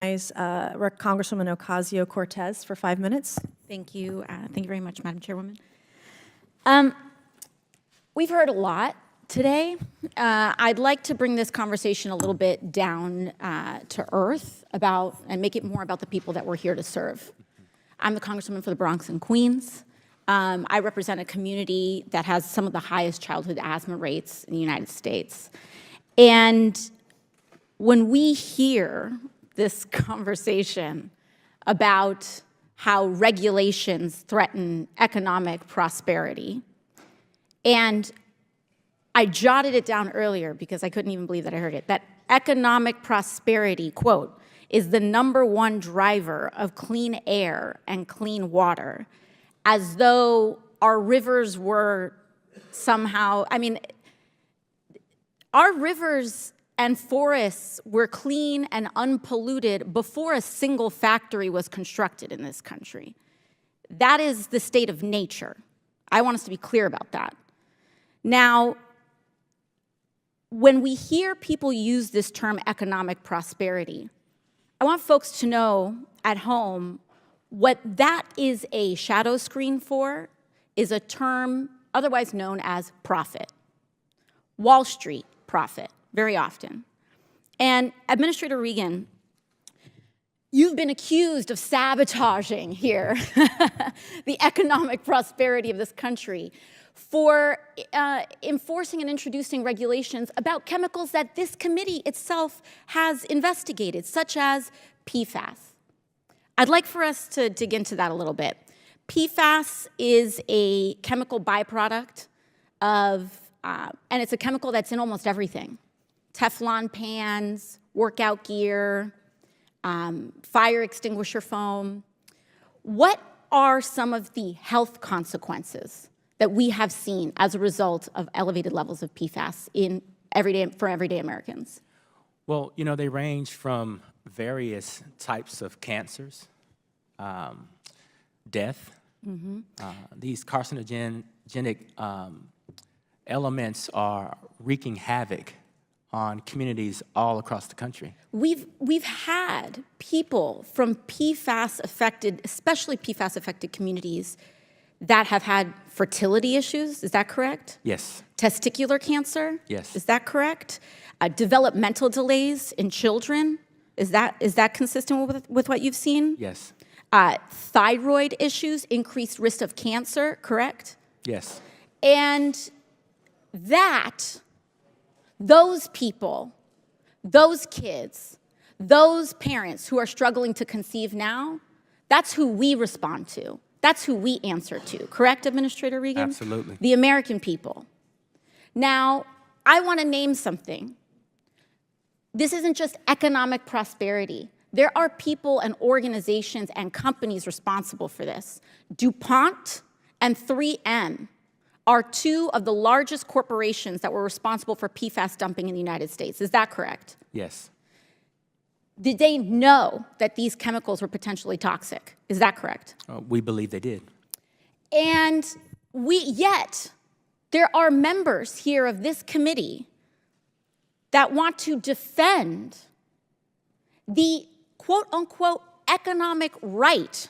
Congresswoman Ocasio-Cortez for 5 minutes. Thank you. Thank you very much, Madam Chairwoman. We've heard a lot today. I'd like to bring this conversation a little bit down to earth and make it more about the people that we're here to serve. I'm the Congresswoman for the Bronx and Queens. I represent a community that has some of the highest childhood asthma rates in the United States. And when we hear this conversation about how regulations threaten economic prosperity, and I jotted it down earlier because I couldn't even believe that I heard it, that economic prosperity, quote, is the #1 driver of clean air and clean water, as though our rivers were somehow, our rivers and forests were clean and unpolluted before a single factory was constructed in this country. That is the state of nature. I want us to be clear about that. Now, when we hear people use this term economic prosperity, I want folks to know at home what that is a shadow screen for is a term otherwise known as profit. Wall Street profit, very often. And Administrator Regan, you've been accused of sabotaging here the economic prosperity of this country for enforcing and introducing regulations about chemicals that this committee itself has investigated, such as PFAS. I'd like for us to dig into that a little bit. PFAS is a chemical byproduct of, and it's a chemical that's in almost everything. Teflon pans, workout gear, fire extinguisher foam. What are some of the health consequences that we have seen as a result of elevated levels of PFAS for everyday Americans? Well, they range from various types of cancers, death. Mm-hmm. These carcinogenic elements are wreaking havoc on communities all across the country. We've had people from PFAS-affected, especially PFAS-affected communities, that have had fertility issues. Is that correct? Yes. Testicular cancer. Yes. Is that correct? Developmental delays in children. Is that consistent with what you've seen? Yes. Thyroid issues, increased risk of cancer. Correct? Yes. And those people, those kids, those parents who are struggling to conceive now, that's who we respond to. That's who we answer to. Correct, Administrator Regan? Absolutely. The American people. Now, I want to name something. This isn't just economic prosperity. There are people and organizations and companies responsible for this. DuPont and 3M are two of the largest corporations that were responsible for PFAS dumping in the United States. Is that correct? Yes. Did they know that these chemicals were potentially toxic? Is that correct? We believe they did. And yet, there are members here of this committee that want to defend the quote-unquote economic right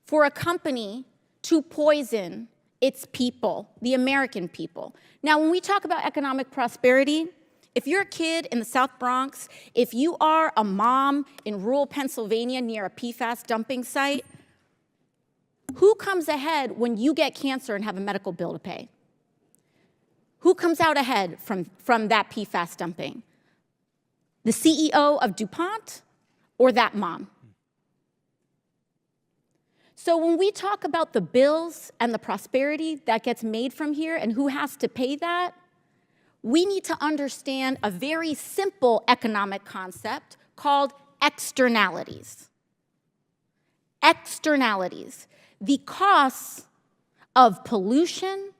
for a company to poison its people, the American people. Now, when we talk about economic prosperity, if you're a kid in the South Bronx, if you are a mom in rural Pennsylvania near a PFAS dumping site, who comes ahead when you get cancer and have a medical bill to pay? Who comes out ahead from that PFAS dumping? The CEO of DuPont or that mom? So when we talk about the bills and the prosperity that gets made from here and who has to pay that, we need to understand a very simple economic concept called externalities. Externalities, the costs of pollution,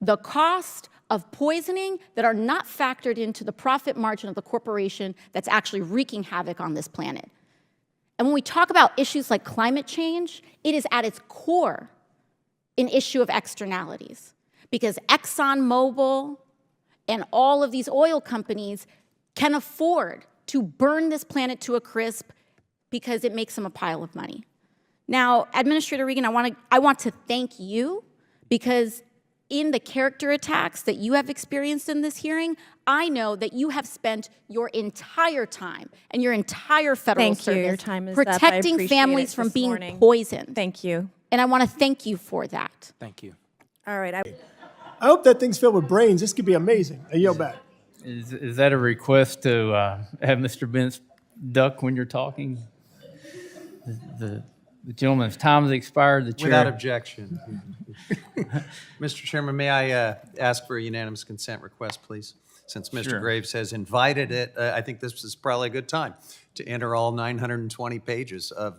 the cost of poisoning that are not factored into the profit margin of the corporation that's actually wreaking havoc on this planet. And when we talk about issues like climate change, it is at its core an issue of externalities, because ExxonMobil and all of these oil companies can afford to burn this planet to a crisp because it makes them a pile of money. Now, Administrator Regan, I want to thank you because in the character attacks that you have experienced in this hearing, I know that you have spent your entire time and your entire federal Thank you. service Your time is up. I protecting appreciate families it from this being morning. poisoned. Thank you. And I want to thank you for that. Thank you. All right. I hope that thing's filled with brains. This could be amazing. I yield back. Is that a request to have Mr. Bentz duck when you're talking? The gentleman's time has expired. The chair. Without objection. Mr. Chairman, may I ask for a unanimous consent request, please? Since Mr. Sure. Graves has invited it, I think this is probably a good time to enter all 920 pages of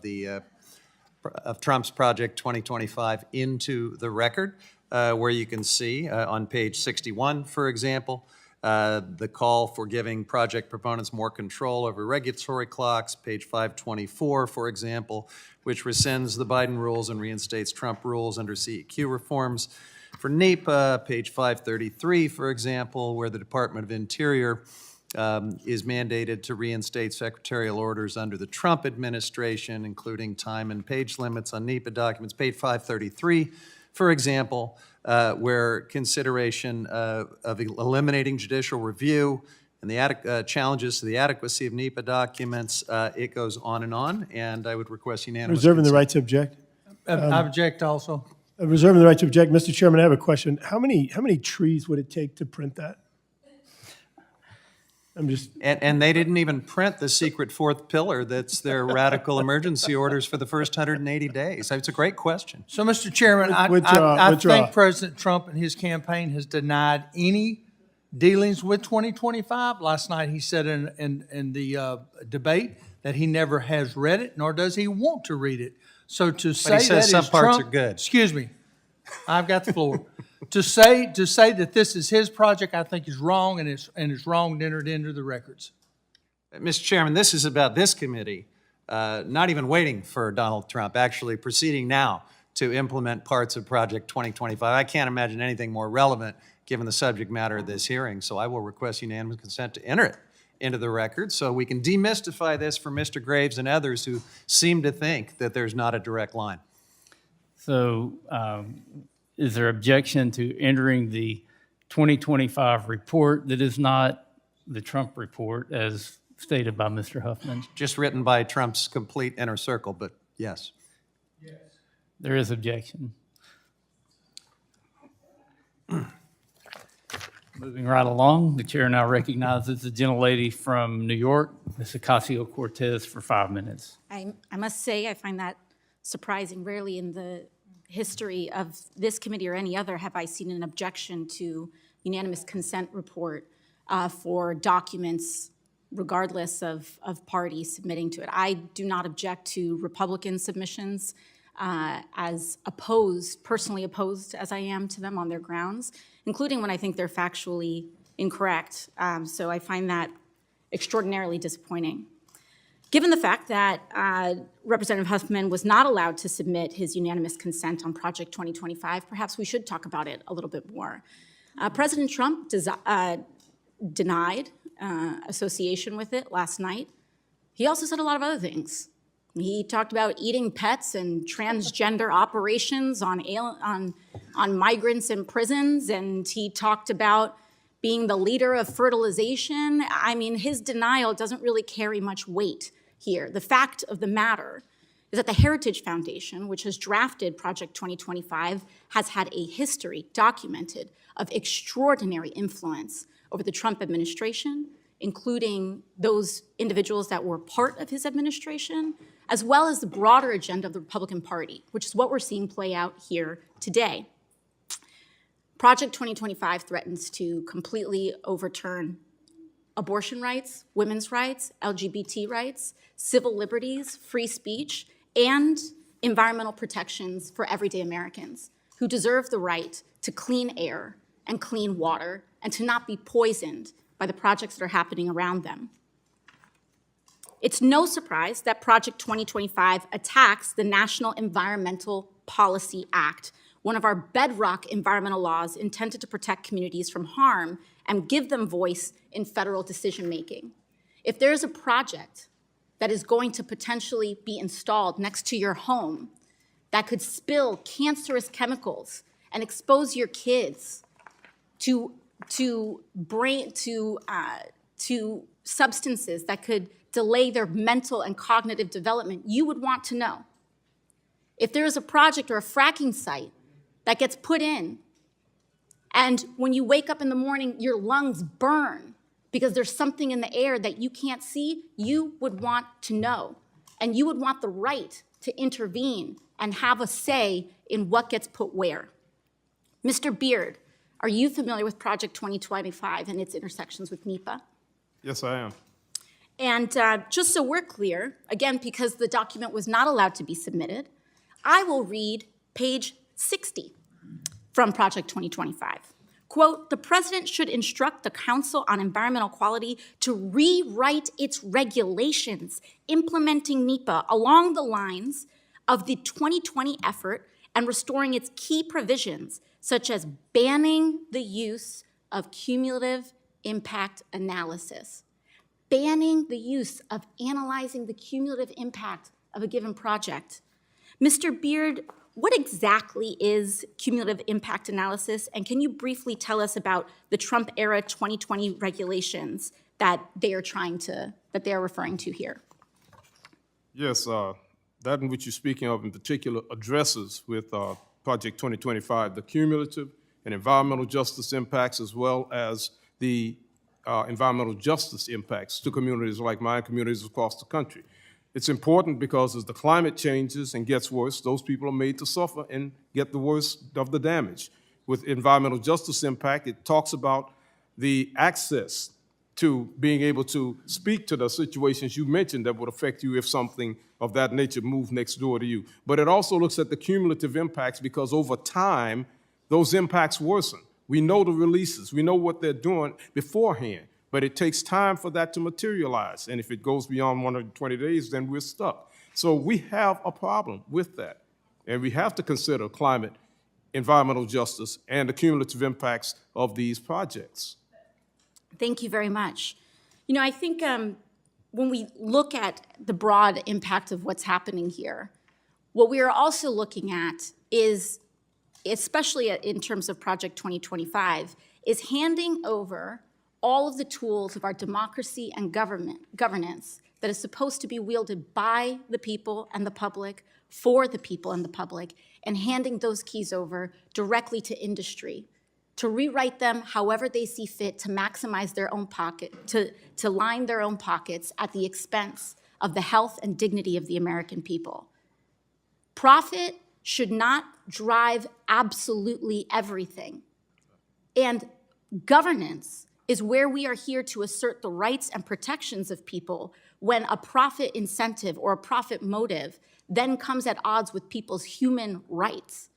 of Trump's Project 2025 into the record, where you can see on page 61, for example, the call for giving project proponents more control over regulatory clocks, page 524, for example, which rescinds the Biden rules and reinstates Trump rules under CEQ reforms. For NEPA, page 533, for example, where the Department of Interior is mandated to reinstate secretarial orders under the Trump administration, including time and page limits on NEPA documents. Page 533, for example, where consideration of eliminating judicial review and the challenges to the adequacy of NEPA documents, it goes on, and I would request unanimous Reserving the consent. right to object. I object also. Reserving the right to object. Mr. Chairman, I have a question. How many trees would it take to print that? I'm just, And they didn't even print the secret fourth pillar that's their radical emergency orders for the first 180 days. It's a great question. So, Mr. Chairman, I Withdraw. think President Trump and his campaign has denied any dealings with 2025. Last night he said in the debate that he never has read it, nor does he want to read it. So to say he says that some is parts Trump- are good. Excuse me, I've got the floor. To say that this is his project, I think is wrong, and it's wrong to enter it into the records. Mr. Chairman, this is about this committee, not even waiting for Donald Trump, actually proceeding now to implement parts of Project 2025. I can't imagine anything more relevant given the subject matter of this hearing, so I will request unanimous consent to enter it into the record so we can demystify this for Mr. Graves and others who seem to think that there's not a direct line. So is there objection to entering the 2025 report that is not the Trump report as stated by Mr. Huffman? Just written by Trump's complete inner circle, but yes. There is objection. Moving right along, the chair now recognizes the gentlelady from New York, Ms. Ocasio-Cortez, for 5 minutes. I must say, I find that surprising. Rarely in the history of this committee or any other have I seen an objection to unanimous consent report for documents regardless of party submitting to it. I do not object to Republican submissions as opposed, personally opposed as I am to them on their grounds, including when I think they're factually incorrect. So I find that extraordinarily disappointing. Given the fact that Representative Huffman was not allowed to submit his unanimous consent on Project 2025, perhaps we should talk about it a little bit more. President Trump denied association with it last night. He also said a lot of other things. He talked about eating pets and transgender operations on migrants in prisons, and he talked about being the leader of fertilization. I mean, his denial doesn't really carry much weight here. The fact of the matter is that the Heritage Foundation, which has drafted Project 2025, has had a history documented of extraordinary influence over the Trump administration, including those individuals that were part of his administration, as well as the broader agenda of the Republican Party, which is what we're seeing play out here today. Project 2025 threatens to completely overturn abortion rights, women's rights, LGBT rights, civil liberties, free speech, and environmental protections for everyday Americans who deserve the right to clean air and clean water and to not be poisoned by the projects that are happening around them. It's no surprise that Project 2025 attacks the National Environmental Policy Act, one of our bedrock environmental laws intended to protect communities from harm and give them voice in federal decision-making. If there's a project that is going to potentially be installed next to your home that could spill cancerous chemicals and expose your kids to substances that could delay their mental and cognitive development, you would want to know. If there is a project or a fracking site that gets put in, and when you wake up in the morning, your lungs burn because there's something in the air that you can't see, you would want to know. And you would want the right to intervene and have a say in what gets put where. Mr. Beard, are you familiar with Project 2025 and its intersections with NEPA? Yes, I am. And just so we're clear, again, because the document was not allowed to be submitted, I will read page 60 from Project 2025. Quote, the president should instruct the Council on Environmental Quality to rewrite its regulations implementing NEPA along the lines of the 2020 effort and restoring its key provisions, such as banning the use of cumulative impact analysis. Banning the use of analyzing the cumulative impact of a given project. Mr. Beard, what exactly is cumulative impact analysis? And can you briefly tell us about the Trump era 2020 regulations that they are referring to here? Yes, that in which you're speaking of in particular addresses with Project 2025, the cumulative and environmental justice impacts, as well as the environmental justice impacts to communities like mine, communities across the country. It's important because as the climate changes and gets worse, those people are made to suffer and get the worst of the damage. With environmental justice impact, it talks about the access to being able to speak to the situations you mentioned that would affect you if something of that nature moved next door to you. But it also looks at the cumulative impacts because over time, those impacts worsen. We know the releases, we know what they're doing beforehand, but it takes time for that to materialize. And if it goes beyond 120 days, then we're stuck. So we have a problem with that. And we have to consider climate, environmental justice, and the cumulative impacts of these projects. Thank you very much. You know, I think when we look at the broad impact of what's happening here, what we are also looking at is, especially in terms of Project 2025, is handing over all of the tools of our democracy and governance that is supposed to be wielded by the people and the public, for the people and the public, and handing those keys over directly to industry, to rewrite them however they see fit to maximize their own pocket, to line their own pockets at the expense of the health and dignity of the American people. Profit should not drive absolutely everything. And governance is where we are here to assert the rights and protections of people when a profit incentive or a profit motive then comes at odds with people's human rights.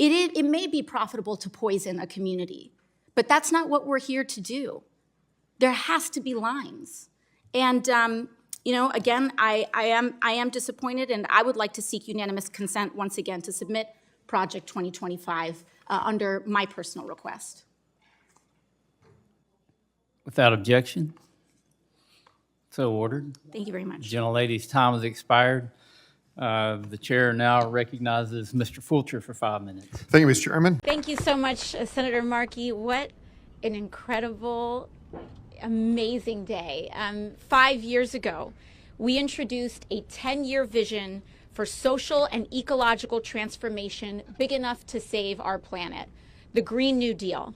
It may be profitable to poison a community, but that's not what we're here to do. There has to be lines. And you know, again, I am disappointed, and I would like to seek unanimous consent once again to submit Project 2025 under my personal request. Without objection, so ordered. Thank you very much. Gentlelady's time has expired. The chair now recognizes Mr. Fulcher for 5 minutes. Thank you, Mr. Chairman. Thank you so much, Senator Markey. What an incredible, amazing day. 5 years ago, we introduced a 10-year vision for social and ecological transformation big enough to save our planet, the Green New Deal.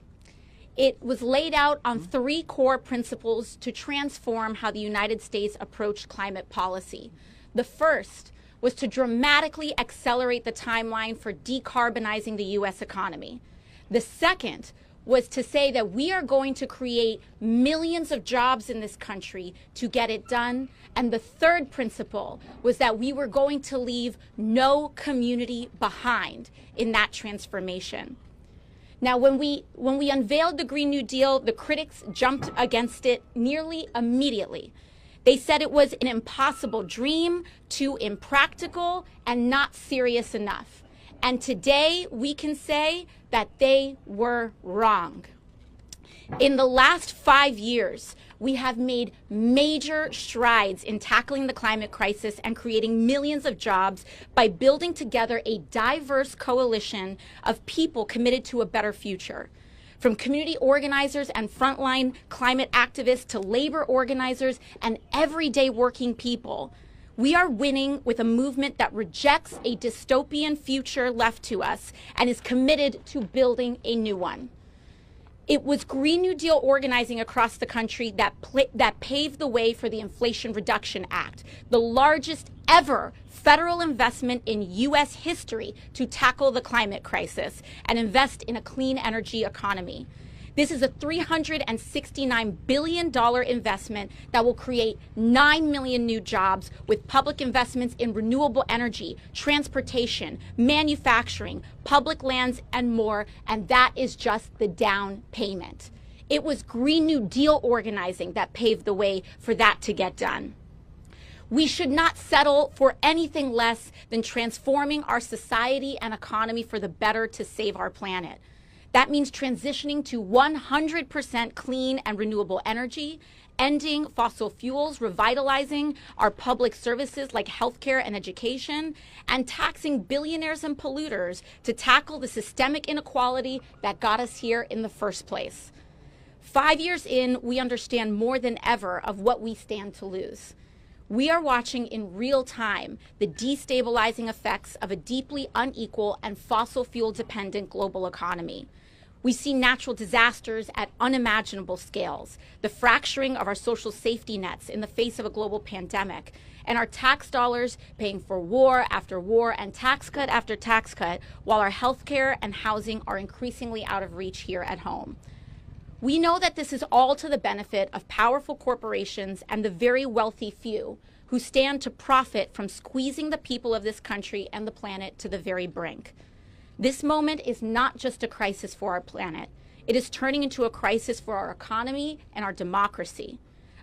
It was laid out on 3 core principles to transform how the United States approached climate policy. The first was to dramatically accelerate the timeline for decarbonizing the U.S. economy. The second was to say that we are going to create millions of jobs in this country to get it done. And the third principle was that we were going to leave no community behind in that transformation. Now, when we unveiled the Green New Deal, the critics jumped against it nearly immediately. They said it was an impossible dream, too impractical, and not serious enough. And today we can say that they were wrong. In the last 5 years, we have made major strides in tackling the climate crisis and creating millions of jobs by building together a diverse coalition of people committed to a better future. From community organizers and frontline climate activists to labor organizers and everyday working people, we are winning with a movement that rejects a dystopian future left to us and is committed to building a new one. It was Green New Deal organizing across the country that paved the way for the Inflation Reduction Act, the largest ever federal investment in U.S. history to tackle the climate crisis and invest in a clean energy economy. This is a $369 billion investment that will create 9 million new jobs with public investments in renewable energy, transportation, manufacturing, public lands, and more, and that is just the down payment. It was Green New Deal organizing that paved the way for that to get done. We should not settle for anything less than transforming our society and economy for the better to save our planet. That means transitioning to 100% clean and renewable energy, ending fossil fuels, revitalizing our public services like healthcare and education, and taxing billionaires and polluters to tackle the systemic inequality that got us here in the first place. 5 years in, we understand more than ever of what we stand to lose. We are watching in real time the destabilizing effects of a deeply unequal and fossil fuel dependent global economy. We see natural disasters at unimaginable scales, the fracturing of our social safety nets in the face of a global pandemic, and our tax dollars paying for war after war and tax cut after tax cut, while our healthcare and housing are increasingly out of reach here at home. We know that this is all to the benefit of powerful corporations and the very wealthy few who stand to profit from squeezing the people of this country and the planet to the very brink. This moment is not just a crisis for our planet. It is turning into a crisis for our economy and our democracy.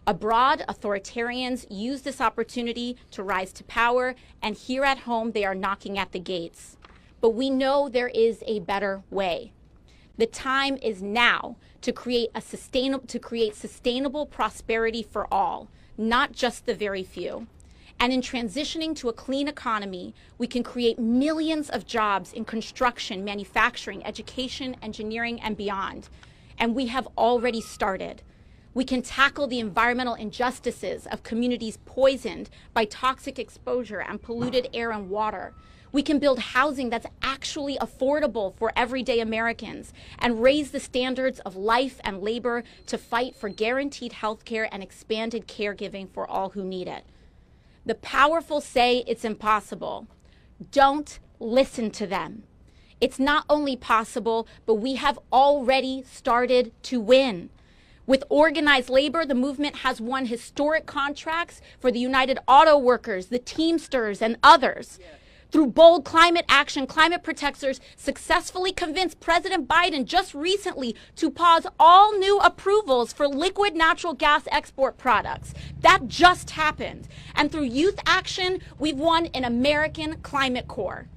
Abroad, authoritarians use this opportunity to rise to power, and here at home, they are knocking at the gates. But we know there is a better way. The time is now to create sustainable prosperity for all, not just the very few. And in transitioning to a clean economy, we can create millions of jobs in construction, manufacturing, education, engineering, and beyond. And we have already started. We can tackle the environmental injustices of communities poisoned by toxic exposure and polluted air and water. We can build housing that's actually affordable for everyday Americans and raise the standards of life and labor to fight for guaranteed health care and expanded caregiving for all who need it. The powerful say it's impossible. Don't listen to them. It's not only possible, but we have already started to win. With organized labor, the movement has won historic contracts for the United Auto Workers, the Teamsters, and others. Through bold climate action, climate protectors successfully convinced President Biden just recently to pause all new approvals for liquid natural gas export products. That just happened. And through youth action, we've won an American Climate Corps.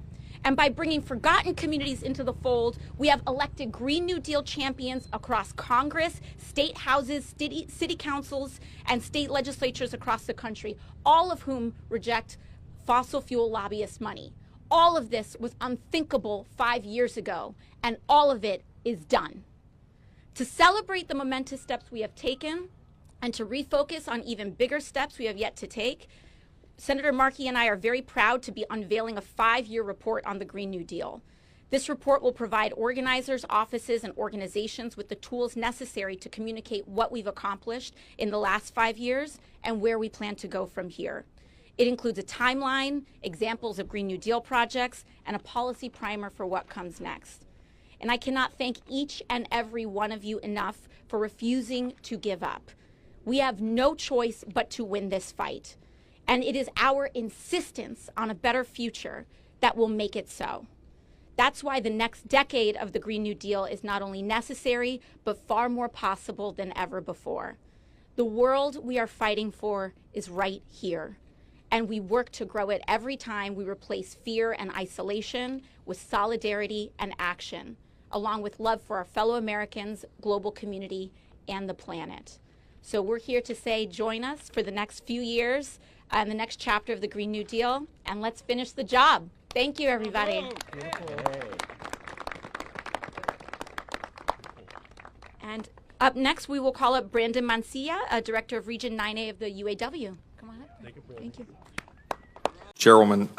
And by bringing forgotten communities into the fold, we have elected Green New Deal champions across Congress, state houses, city councils, and state legislatures across the country, all of whom reject fossil fuel lobbyist money. All of this was unthinkable 5 years ago, and all of it is done. To celebrate the momentous steps we have taken and to refocus on even bigger steps we have yet to take, Senator Markey and I are very proud to be unveiling a 5-year report on the Green New Deal. This report will provide organizers, offices, and organizations with the tools necessary to communicate what we've accomplished in the last 5 years and where we plan to go from here. It includes a timeline, examples of Green New Deal projects, and a policy primer for what comes next. And I cannot thank each and every one of you enough for refusing to give up. We have no choice but to win this fight. And it is our insistence on a better future that will make it so. That's why the next decade of the Green New Deal is not only necessary, but far more possible than ever before. The world we are fighting for is right here. And we work to grow it every time we replace fear and isolation with solidarity and action. along with love for our fellow Americans, global community, and the planet. So we're here to say, join us for the next few years and the next chapter of the Green New Deal, and let's finish the job. Thank you, everybody. And up next, we will call up Brandon Mancilla, Director of Region 9A of the UAW. Come on up. Thank you. Chairwoman,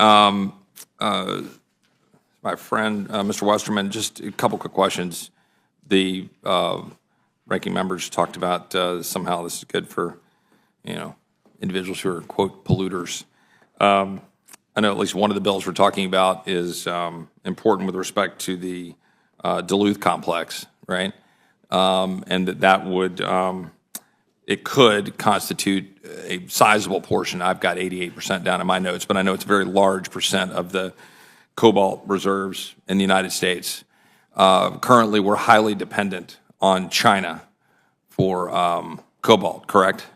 my friend, Mr. Westerman, just a couple quick questions. The ranking members talked about somehow this is good for, individuals who are, quote, polluters. I know at least one of the bills we're talking about is important with respect to the Duluth complex, right? And that would, it could constitute a sizable portion. I've got 88% down in my notes, but I know it's a very large percent of the cobalt reserves in the United States. Currently, we're highly dependent on China for cobalt, correct?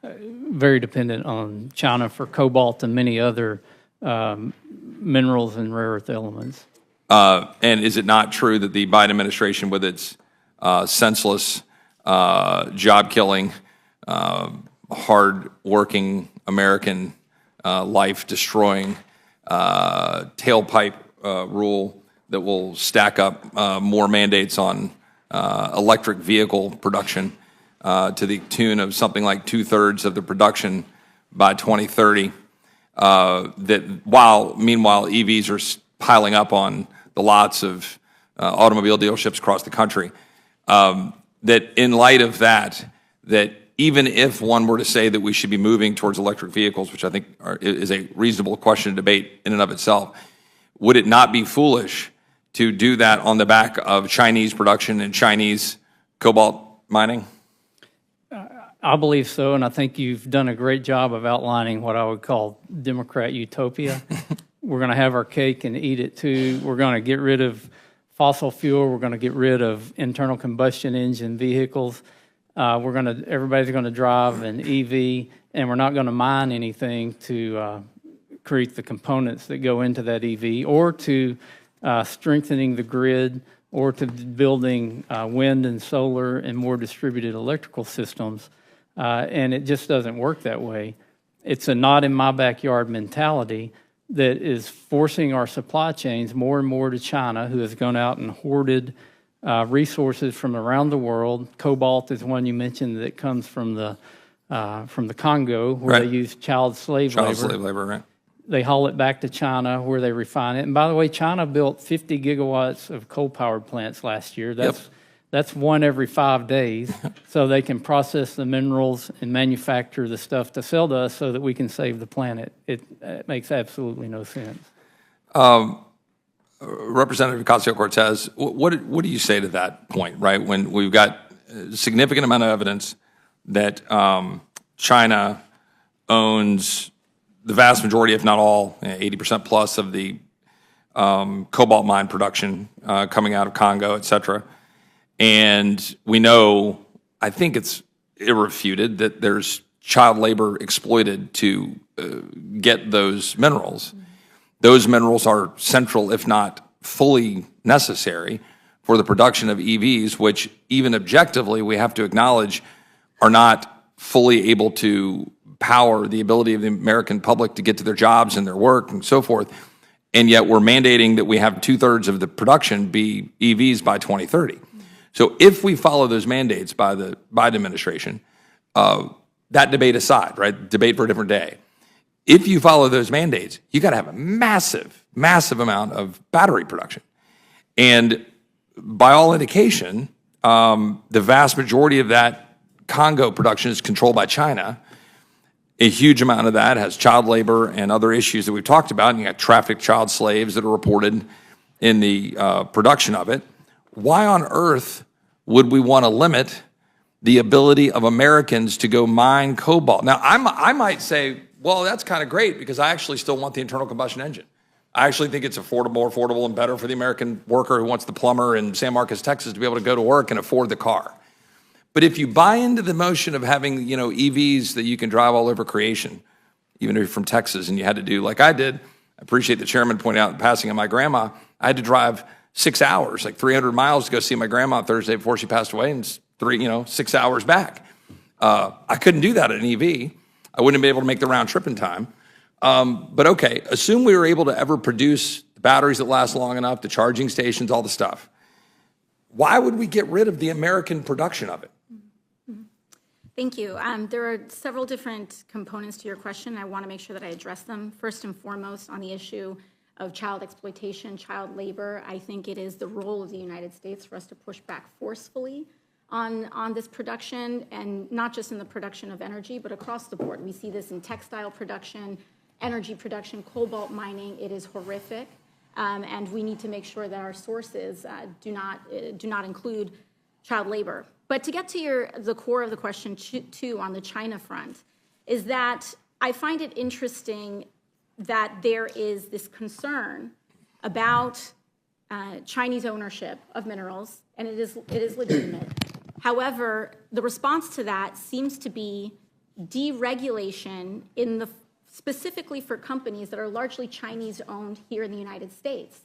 Very dependent on China for cobalt and many other minerals and rare earth elements. And is it not true that the Biden administration, with its senseless, job-killing, hard-working, American, life-destroying tailpipe rule that will stack up more mandates on electric vehicle production to the tune of something like 2/3 of the production by 2030, meanwhile EVs are piling up on the lots of automobile dealerships across the country, that in light of that even if one were to say that we should be moving towards electric vehicles, which I think is a reasonable question to debate in and of itself, would it not be foolish to do that on the back of Chinese production and Chinese cobalt mining? I believe so, and I think you've done a great job of outlining what I would call Democrat utopia. We're going to have our cake and eat it too. We're going to get rid of fossil fuel. We're going to get rid of internal combustion engine vehicles. Everybody's going to drive an EV, and we're not going to mine anything to create the components that go into that EV, or to strengthening the grid, or to building wind and solar and more distributed electrical systems. And it just doesn't work that way. It's a not in my backyard mentality that is forcing our supply chains more and more to China, who has gone out and hoarded resources from around the world. Cobalt is one you mentioned that comes from the Congo, where Right. they use child slave labor. Child slave labor, right? They haul it back to China, where they refine it. And by the way, China built 50 gigawatts of coal-powered plants last year. That's one every 5 days. So they can process the minerals and manufacture the stuff to sell to us so that we can save the planet. It makes absolutely no sense. Representative Ocasio-Cortez, what do you say to that point, right? When we've got a significant amount of evidence that China owns the vast majority, if not all, 80% plus of the cobalt mine production coming out of Congo, et cetera. And we know, I think it's irrefuted, that there's child labor exploited to get those minerals. Those minerals are central, if not fully necessary, for the production of EVs, which even objectively we have to acknowledge are not fully able to power the ability of the American public to get to their jobs and their work and so forth. And yet we're mandating that we have 2/3 of the production be EVs by 2030. So if we follow those mandates by the Biden administration, that debate aside, right? Debate for a different day. If you follow those mandates, you got to have a massive, massive amount of battery production. And by all indication, the vast majority of that Congo production is controlled by China. A huge amount of that has child labor and other issues that we've talked about. And you got trafficked child slaves that are reported in the production of it. Why on earth would we want to limit the ability of Americans to go mine cobalt? Now, I might say, well, that's kind of great because I actually still want the internal combustion engine. I actually think it's affordable and better for the American worker who wants the plumber in San Marcos, Texas, to be able to go to work and afford the car. But if you buy into the motion of having, EVs that you can drive all over creation, even if you're from Texas and you had to do like I did, I appreciate the chairman pointing out the passing of my grandma. I had to drive 6 hours, like 300 miles to go see my grandma Thursday before she passed away, and 6 hours back. I couldn't do that at an EV. I wouldn't have been able to make the round trip in time. But okay, assume we were able to ever produce the batteries that last long enough, the charging stations, all the stuff. Why would we get rid of the American production of it? Thank you. There are several different components to your question. I want to make sure that I address them. First and foremost, on the issue of child exploitation, child labor, I think it is the role of the United States for us to push back forcefully on this production, and not just in the production of energy, but across the board. We see this in textile production, energy production, cobalt mining. It is horrific, and we need to make sure that our sources do not include child labor. But to get to the core of the question, too, on the China front, is that I find it interesting that there is this concern about Chinese ownership of minerals, and it is legitimate. However, the response to that seems to be deregulation specifically for companies that are largely Chinese-owned here in the United States.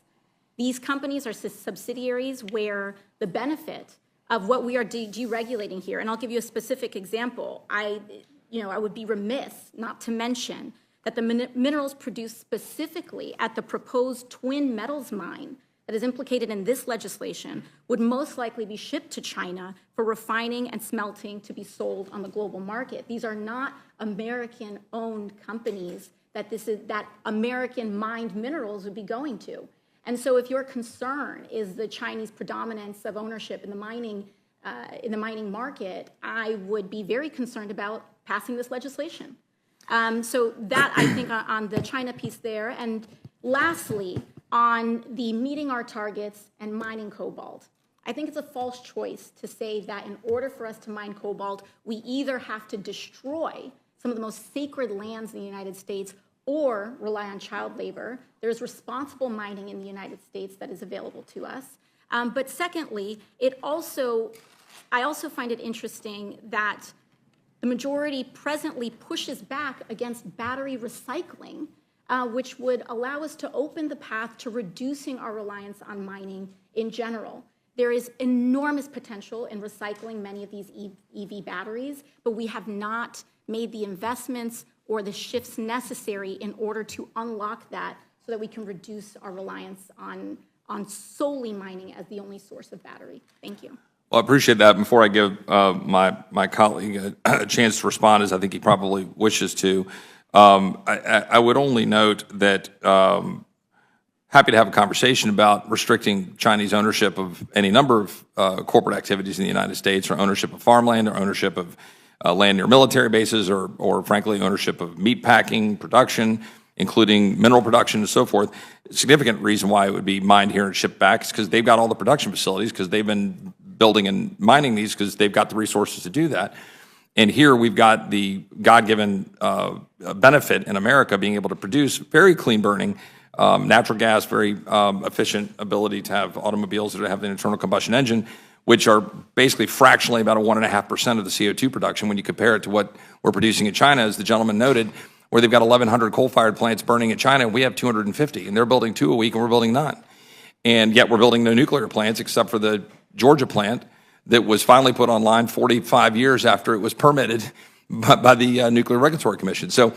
These companies are subsidiaries where the benefit of what we are deregulating here, and I'll give you a specific example. I would be remiss not to mention that the minerals produced specifically at the proposed Twin Metals mine that is implicated in this legislation would most likely be shipped to China for refining and smelting to be sold on the global market. These are not American-owned companies that American mined minerals would be going to. And so if your concern is the Chinese predominance of ownership in the mining market, I would be very concerned about passing this legislation. So that, I think, on the China piece there. And lastly, on the meeting our targets and mining cobalt. I think it's a false choice to say that in order for us to mine cobalt, we either have to destroy some of the most sacred lands in the United States or rely on child labor. There's responsible mining in the United States that is available to us. But secondly, I also find it interesting that the majority presently pushes back against battery recycling, which would allow us to open the path to reducing our reliance on mining in general. There is enormous potential in recycling many of these EV batteries, but we have not made the investments or the shifts necessary in order to unlock that so that we can reduce our reliance on solely mining as the only source of battery. Thank you. Well, I appreciate that. Before I give my colleague a chance to respond, as I think he probably wishes to, I would only note that happy to have a conversation about restricting Chinese ownership of any number of corporate activities in the United States, or ownership of farmland, or ownership of land near military bases, or frankly, ownership of meat packing, production, including mineral production and so forth. A significant reason why it would be mined here and shipped back is because they've got all the production facilities, because they've been building and mining these, because they've got the resources to do that. And here we've got the God-given benefit in America being able to produce very clean burning natural gas, very efficient ability to have automobiles that have an internal combustion engine, which are basically fractionally about 1.5% of the CO2 production when you compare it to what we're producing in China, as the gentleman noted, where they've got 1,100 coal-fired plants burning in China, and we have 250, and they're building 2 a week, and we're building none. And yet we're building no nuclear plants except for the Georgia plant that was finally put online 45 years after it was permitted by the Nuclear Regulatory Commission. So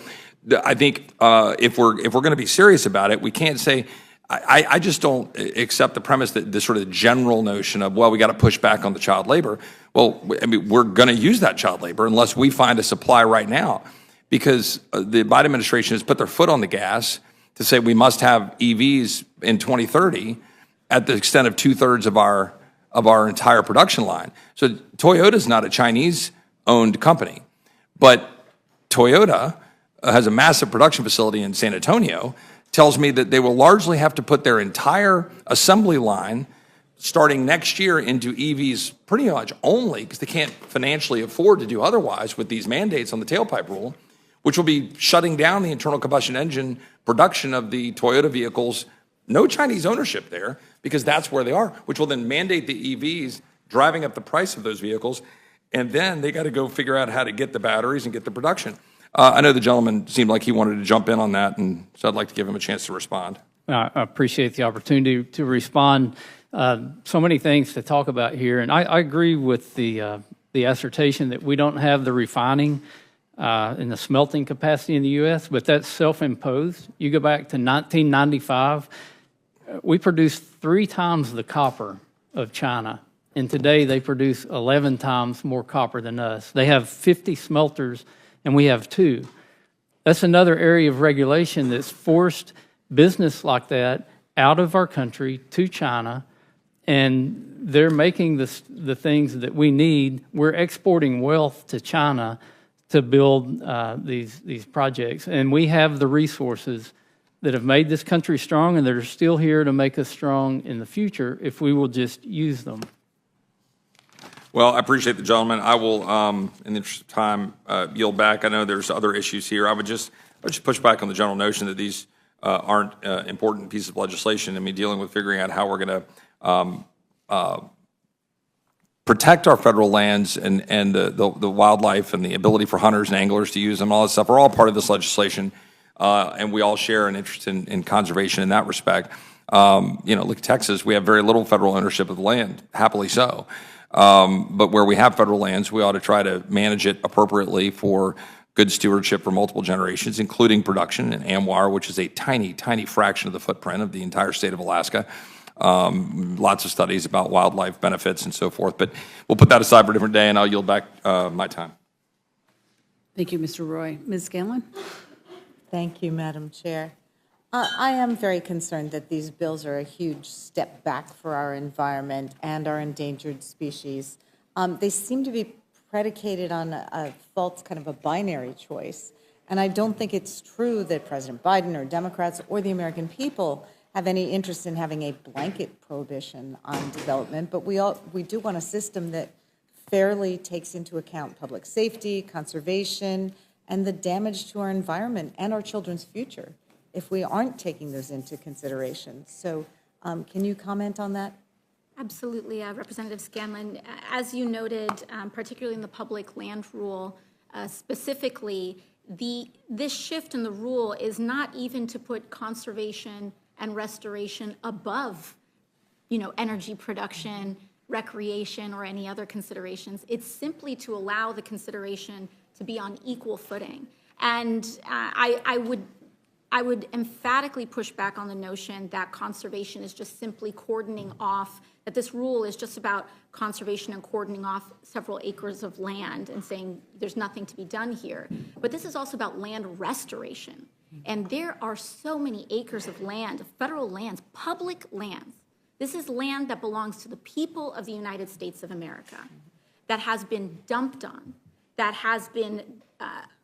I think if we're going to be serious about it, we can't say, I just don't accept the premise that the sort of general notion of, well, we got to push back on the child labor. Well, I mean, we're going to use that child labor unless we find a supply right now, because the Biden administration has put their foot on the gas to say we must have EVs in 2030 at the extent of 2/3 of our entire production line. So Toyota is not a Chinese-owned company, but Toyota has a massive production facility in San Antonio, tells me that they will largely have to put their entire assembly line starting next year into EVs pretty much only, because they can't financially afford to do otherwise with these mandates on the tailpipe rule, which will be shutting down the internal combustion engine production of the Toyota vehicles. No Chinese ownership there, because that's where they are, which will then mandate the EVs, driving up the price of those vehicles, and then they got to go figure out how to get the batteries and get the production. I know the gentleman seemed like he wanted to jump in on that, and so I'd like to give him a chance to respond. I appreciate the opportunity to respond. So many things to talk about here, and I agree with the assertion that we don't have the refining and the smelting capacity in the U.S., but that's self-imposed. You go back to 1995, we produced 3 times the copper of China, and today they produce 11 times more copper than us. They have 50 smelters, and we have 2. That's another area of regulation that's forced business like that out of our country to China, and they're making the things that we need. We're exporting wealth to China to build these projects, and we have the resources that have made this country strong and that are still here to make us strong in the future if we will just use them. Well, I appreciate the gentleman. I will, in the interest of time, yield back. I know there's other issues here. I would just push back on the general notion that these aren't important pieces of legislation. I mean, dealing with figuring out how we're going to protect our federal lands and the wildlife and the ability for hunters and anglers to use them, all that stuff are all part of this legislation, and we all share an interest in conservation in that respect. Look at Texas. We have very little federal ownership of the land, happily so. But where we have federal lands, we ought to try to manage it appropriately for good stewardship for multiple generations, including production and AMWR, which is a tiny, tiny fraction of the footprint of the entire state of Alaska. Lots of studies about wildlife benefits and so forth. But we'll put that aside for a different day, and I'll yield back my time. Thank you, Mr. Roy. Ms. Scanlon? Thank you, Madam Chair. I am very concerned that these bills are a huge step back for our environment and our endangered species. They seem to be predicated on a false kind of a binary choice. And I don't think it's true that President Biden or Democrats or the American people have any interest in having a blanket prohibition on development, but we do want a system that fairly takes into account public safety, conservation, and the damage to our environment and our children's future if we aren't taking those into consideration. So can you comment on that? Absolutely, Representative Scanlon. As you noted, particularly in the public land rule, specifically, this shift in the rule is not even to put conservation and restoration above, energy production, recreation, or any other considerations. It's simply to allow the consideration to be on equal footing. And I would emphatically push back on the notion that conservation is just simply cordoning off, that this rule is just about conservation and cordoning off several acres of land and saying there's nothing to be done here. But this is also about land restoration. And there are so many acres of land, federal lands, public lands. This is land that belongs to the people of the United States of America, that has been dumped on, that has been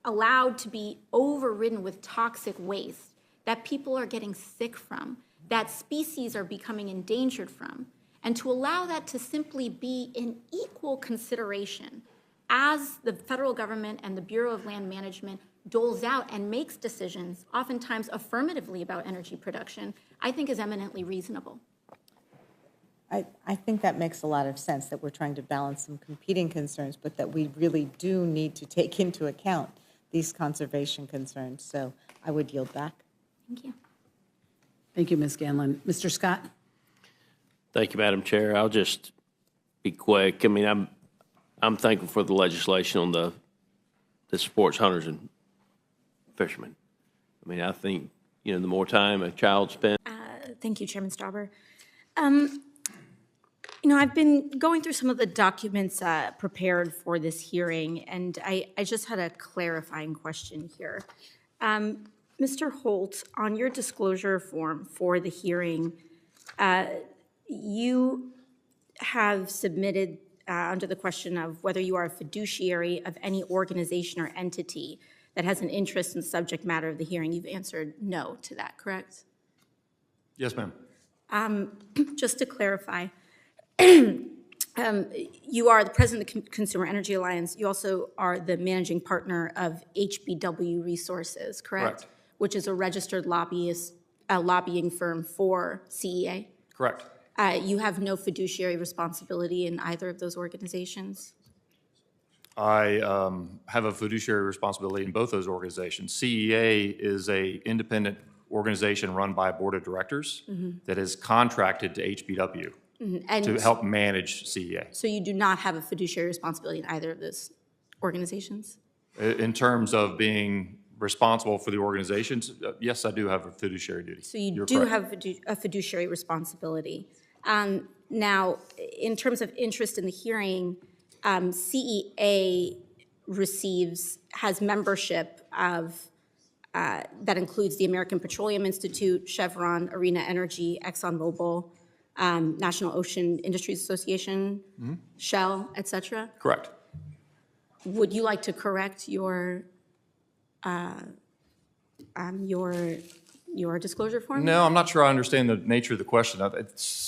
allowed to be overridden with toxic waste, that people are getting sick from, that species are becoming endangered from. And to allow that to simply be in equal consideration as the federal government and the Bureau of Land Management doles out and makes decisions, oftentimes affirmatively about energy production, I think is eminently reasonable. I think that makes a lot of sense, that we're trying to balance some competing concerns, but that we really do need to take into account these conservation concerns. So I would yield back. Thank you. Thank you, Ms. Scanlon. Mr. Scott? Thank you, Madam Chair. I'll just be quick. I mean, I'm thankful for the legislation on that supports hunters and fishermen. I mean, I think, the more time a child spends. Thank you, Chairman Stauber. I've been going through some of the documents prepared for this hearing, and I just had a clarifying question here. Mr. Holt, on your disclosure form for the hearing, you have submitted under the question of whether you are a fiduciary of any organization or entity that has an interest in the subject matter of the hearing. You've answered no to that, correct? Yes, ma'am. Just to clarify, you are the president of the Consumer Energy Alliance. You also are the managing partner of HBW Resources, correct? Which is a registered lobbying firm for CEA? Correct. You have no fiduciary responsibility in either of those organizations? I have a fiduciary responsibility in both those organizations. CEA is an independent organization run by a board of directors that is contracted to HBW. And to help manage CEA. so you do not have a fiduciary responsibility in either of those organizations? In terms of being responsible for the organizations, yes, I do have a fiduciary duty. So you You're do correct. have a fiduciary responsibility. Now, in terms of interest in the hearing, CEA has membership of, that includes the American Petroleum Institute, Chevron, Arena Energy, ExxonMobil, National Ocean Industries Association, Shell, et cetera. Correct. Would you like to correct your disclosure form? No, I'm not sure I understand the nature of the question.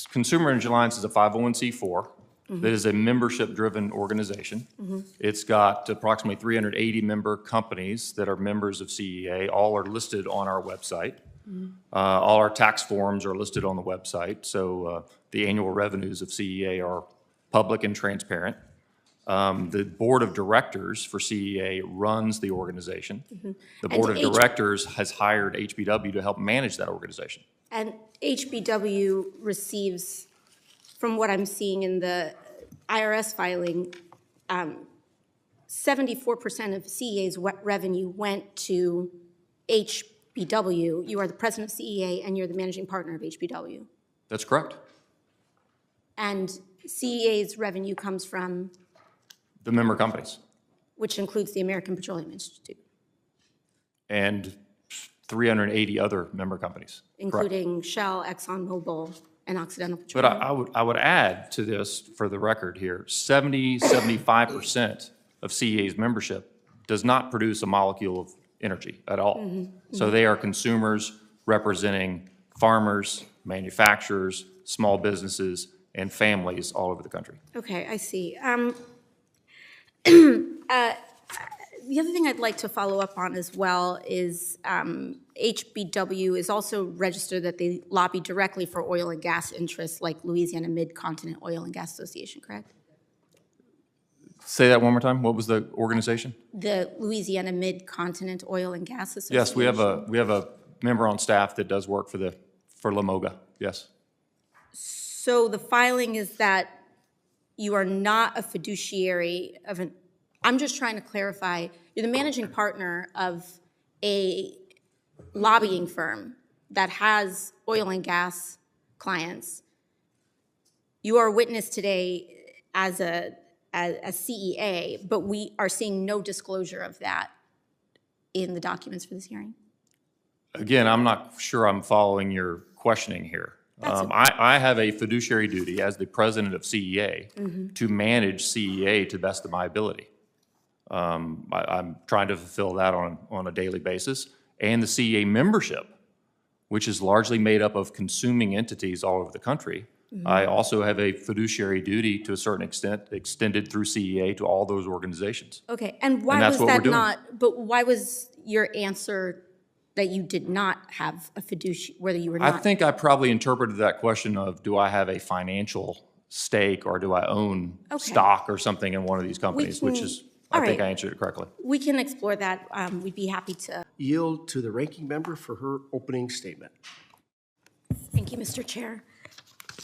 Consumer Energy Alliance is a 501c4 that is a membership-driven organization. It's got approximately 380 member companies that are members of CEA. All are listed on our website. All our tax forms are listed on the website, so the annual revenues of CEA are public and transparent. The board of directors for CEA runs the organization. The board of directors has hired HBW to help manage that organization. And HBW receives, from what I'm seeing in the IRS filing, 74% of CEA's revenue went to HBW. You are the president of CEA and you're the managing partner of HBW. That's correct. And CEA's revenue comes from? The member companies. Which includes the American Petroleum Institute. And 380 other member companies. Including Correct. Shell, ExxonMobil, and Occidental But Petroleum. I would add to this, for the record here, 75% of CEA's membership does not produce a molecule of energy at all. So they are consumers representing farmers, manufacturers, small businesses, and families all over the country. Okay, I see. The other thing I'd like to follow up on as well is HBW is also registered that they lobby directly for oil and gas interests like Louisiana Mid-Continent Oil and Gas Association, correct? Say that one more time. What was the organization? The Louisiana Mid-Continent Oil and Gas Association. Yes, we have a member on staff that does work for LaMoga. Yes. So the filing is that you are not a fiduciary of an, I'm just trying to clarify, you're the managing partner of a lobbying firm that has oil and gas clients. You are a witness today as a CEA, but we are seeing no disclosure of that in the documents for this hearing. Again, I'm not sure I'm following your questioning here. I have a fiduciary duty as the president of CEA to manage CEA to the best of my ability. I'm trying to fulfill that on a daily basis. And the CEA membership, which is largely made up of consuming entities all over the country, I also have a fiduciary duty to a certain extent extended through CEA to all those organizations. Okay, and why that's was what we're that doing. not, but why was your answer that you did not have a fiduciary, whether you were I not? think I probably interpreted that question of, do I have a financial stake or do I own stock or something in one of these companies, which is, I think I answered it correctly. We can explore that. We'd be happy to. Yield to the ranking member for her opening statement. Thank you, Mr. Chair.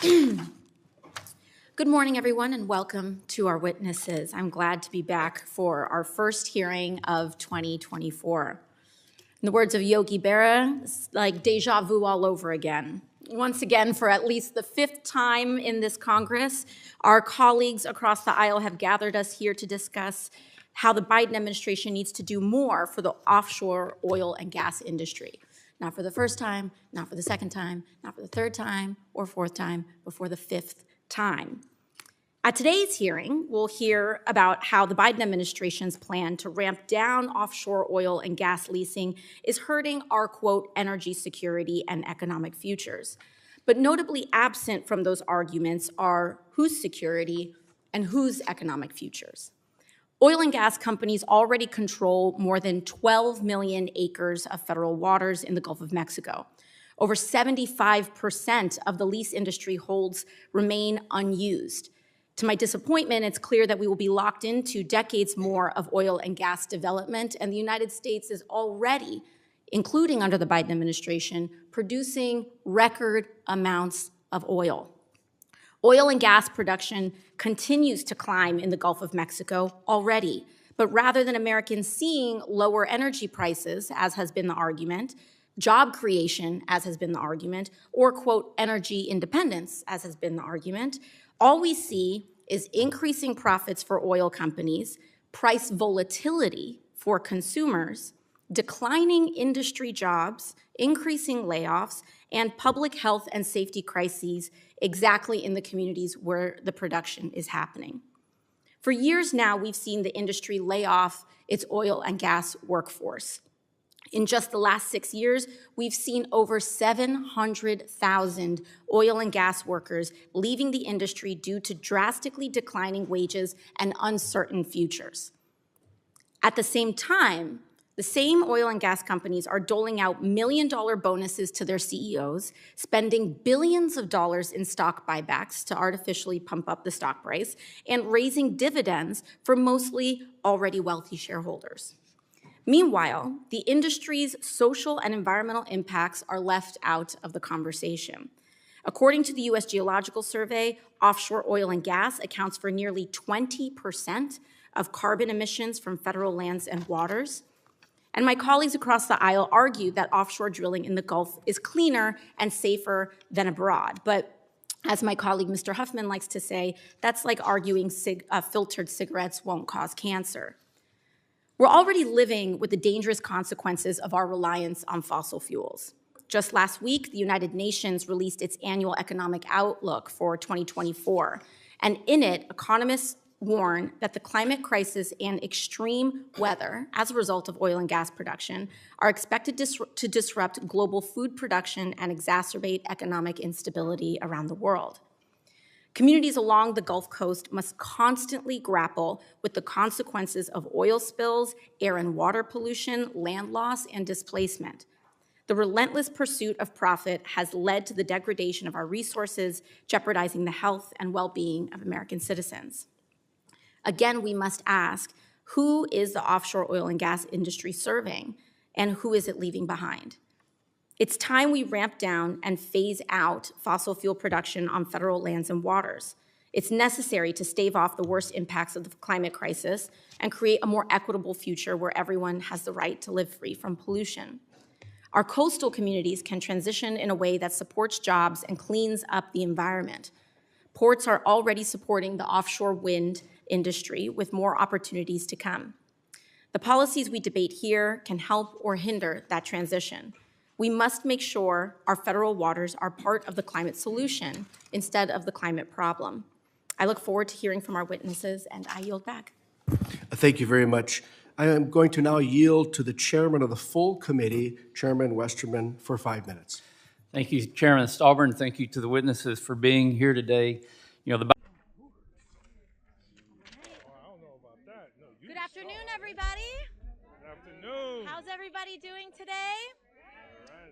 Good morning, everyone, and welcome to our witnesses. I'm glad to be back for our first hearing of 2024. In the words of Yogi Berra, it's like deja vu all over again. Once again, for at least the fifth time in this Congress, our colleagues across the aisle have gathered us here to discuss how the Biden administration needs to do more for the offshore oil and gas industry. Not for the first time, not for the second time, not for the third time or fourth time, but for the fifth time. At today's hearing, we'll hear about how the Biden administration's plan to ramp down offshore oil and gas leasing is hurting our, quote, energy security and economic futures. But notably absent from those arguments are whose security and whose economic futures. Oil and gas companies already control more than 12 million acres of federal waters in the Gulf of Mexico. Over 75% of the lease industry holds remain unused. To my disappointment, it's clear that we will be locked into decades more of oil and gas development, and the United States is already, including under the Biden administration, producing record amounts of oil. Oil and gas production continues to climb in the Gulf of Mexico already. But rather than Americans seeing lower energy prices, as has been the argument, job creation, as has been the argument, or, quote, energy independence, as has been the argument, all we see is increasing profits for oil companies, price volatility for consumers, declining industry jobs, increasing layoffs, and public health and safety crises exactly in the communities where the production is happening. For years now, we've seen the industry lay off its oil and gas workforce. In just the last 6 years, we've seen over 700,000 oil and gas workers leaving the industry due to drastically declining wages and uncertain futures. At the same time, the same oil and gas companies are doling out million-dollar bonuses to their CEOs, spending billions of dollars in stock buybacks to artificially pump up the stock price, and raising dividends for mostly already wealthy shareholders. Meanwhile, the industry's social and environmental impacts are left out of the conversation. According to the U.S. Geological Survey, offshore oil and gas accounts for nearly 20% of carbon emissions from federal lands and waters. And my colleagues across the aisle argue that offshore drilling in the Gulf is cleaner and safer than abroad. But as my colleague Mr. Huffman likes to say, that's like arguing filtered cigarettes won't cause cancer. We're already living with the dangerous consequences of our reliance on fossil fuels. Just last week, the United Nations released its annual economic outlook for 2024. And in it, economists warn that the climate crisis and extreme weather as a result of oil and gas production are expected to disrupt global food production and exacerbate economic instability around the world. Communities along the Gulf Coast must constantly grapple with the consequences of oil spills, air and water pollution, land loss, and displacement. The relentless pursuit of profit has led to the degradation of our resources, jeopardizing the health and well-being of American citizens. Again, we must ask, who is the offshore oil and gas industry serving, and who is it leaving behind? It's time we ramp down and phase out fossil fuel production on federal lands and waters. It's necessary to stave off the worst impacts of the climate crisis and create a more equitable future where everyone has the right to live free from pollution. Our coastal communities can transition in a way that supports jobs and cleans up the environment. Ports are already supporting the offshore wind industry with more opportunities to come. The policies we debate here can help or hinder that transition. We must make sure our federal waters are part of the climate solution instead of the climate problem. I look forward to hearing from our witnesses, and I yield back. Thank you very much. I am going to now yield to the chairman of the full committee, Chairman Westerman, for 5 minutes. Thank you, Chairman Stahlborn. Thank you to the witnesses for being here today. Good afternoon, everybody. Good afternoon. How's everybody doing today?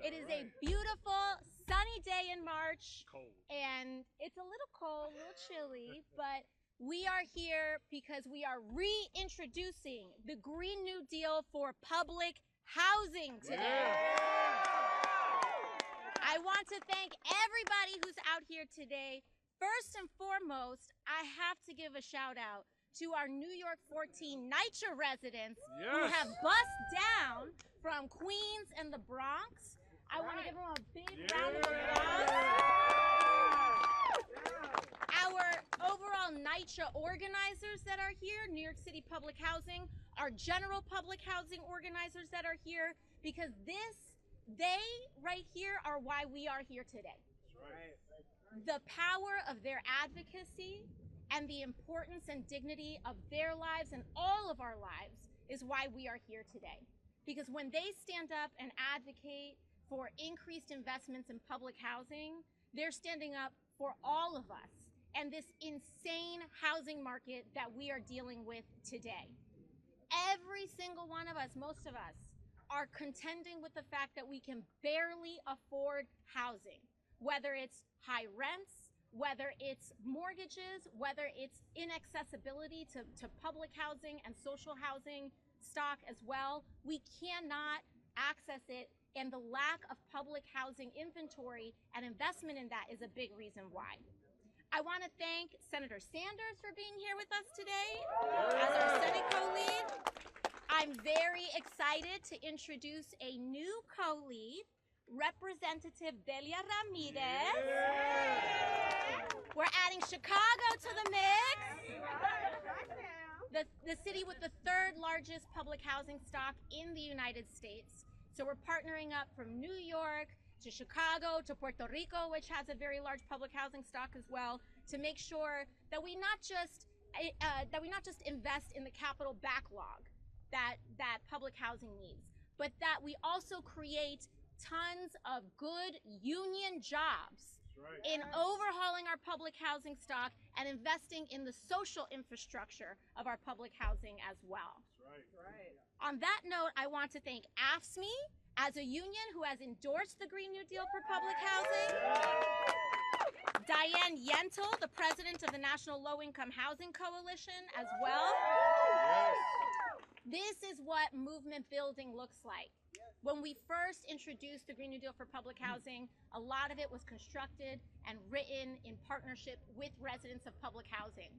It is a beautiful, sunny day in March, and it's a little cold, a little chilly, but we are here because we are reintroducing the Green New Deal for public housing today. I want to thank everybody who's out here today. First and foremost, I have to give a shout out to our New York 14 NYCHA residents who have bussed down from Queens and the Bronx. I want to give them a big round of applause. Our overall NYCHA organizers that are here, New York City Public Housing, our general public housing organizers that are here, because they right here are why we are here today. The power of their advocacy and the importance and dignity of their lives and all of our lives is why we are here today. Because when they stand up and advocate for increased investments in public housing, they're standing up for all of us and this insane housing market that we are dealing with today. Every single one of us, most of us, are contending with the fact that we can barely afford housing, whether it's high rents, whether it's mortgages, whether it's inaccessibility to public housing and social housing stock as well. We cannot access it, and the lack of public housing inventory and investment in that is a big reason why. I want to thank Senator Sanders for being here with us today as our Senate co-lead. I'm very excited to introduce a new co-lead, Representative Delia Ramirez. We're adding Chicago to the mix. The city with the third largest public housing stock in the United States. So we're partnering up from New York to Chicago to Puerto Rico, which has a very large public housing stock as well, to make sure that we not just invest in the capital backlog that public housing needs, but that we also create tons of good union jobs in overhauling our public housing stock and investing in the social infrastructure of our public housing as well. On that note, I want to thank AFSCME as a union who has endorsed the Green New Deal for public housing. Diane Yentl, the president of the National Low Income Housing Coalition as well. This is what movement building looks like. When we first introduced the Green New Deal for public housing, a lot of it was constructed and written in partnership with residents of public housing.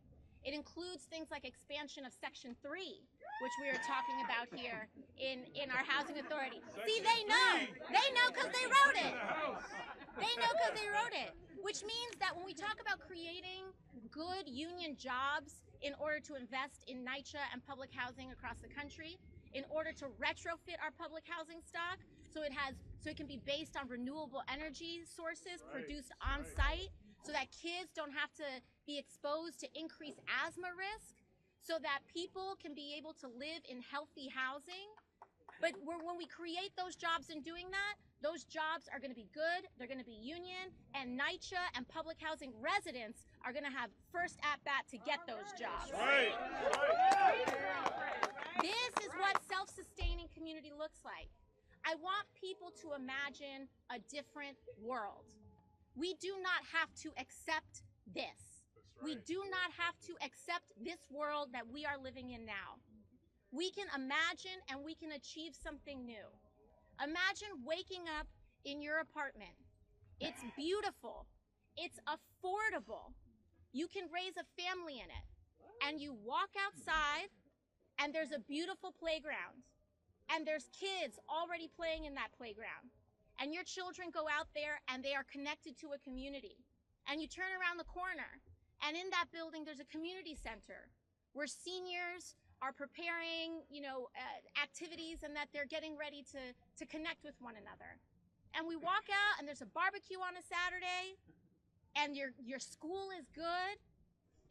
It includes things like expansion of Section 3, which we are talking about here in our housing authority. See, they know because they wrote it. They know because they wrote it, which means that when we talk about creating good union jobs in order to invest in NYCHA and public housing across the country, in order to retrofit our public housing stock so it can be based on renewable energy sources produced on site, so that kids don't have to be exposed to increased asthma risk, so that people can be able to live in healthy housing. But when we create those jobs in doing that, those jobs are going to be good, they're going to be union, and NYCHA and public housing residents are going to have first at-bat to get those jobs. This is what self-sustaining community looks like. I want people to imagine a different world. We do not have to accept this. We do not have to accept this world that we are living in now. We can imagine and we can achieve something new. Imagine waking up in your apartment. It's beautiful. It's affordable. You can raise a family in it. And you walk outside and there's a beautiful playground. And there's kids already playing in that playground. And your children go out there and they are connected to a community. And you turn around the corner and in that building there's a community center where seniors are preparing, activities and that they're getting ready to connect with one another. And we walk out and there's a barbecue on a Saturday and your school is good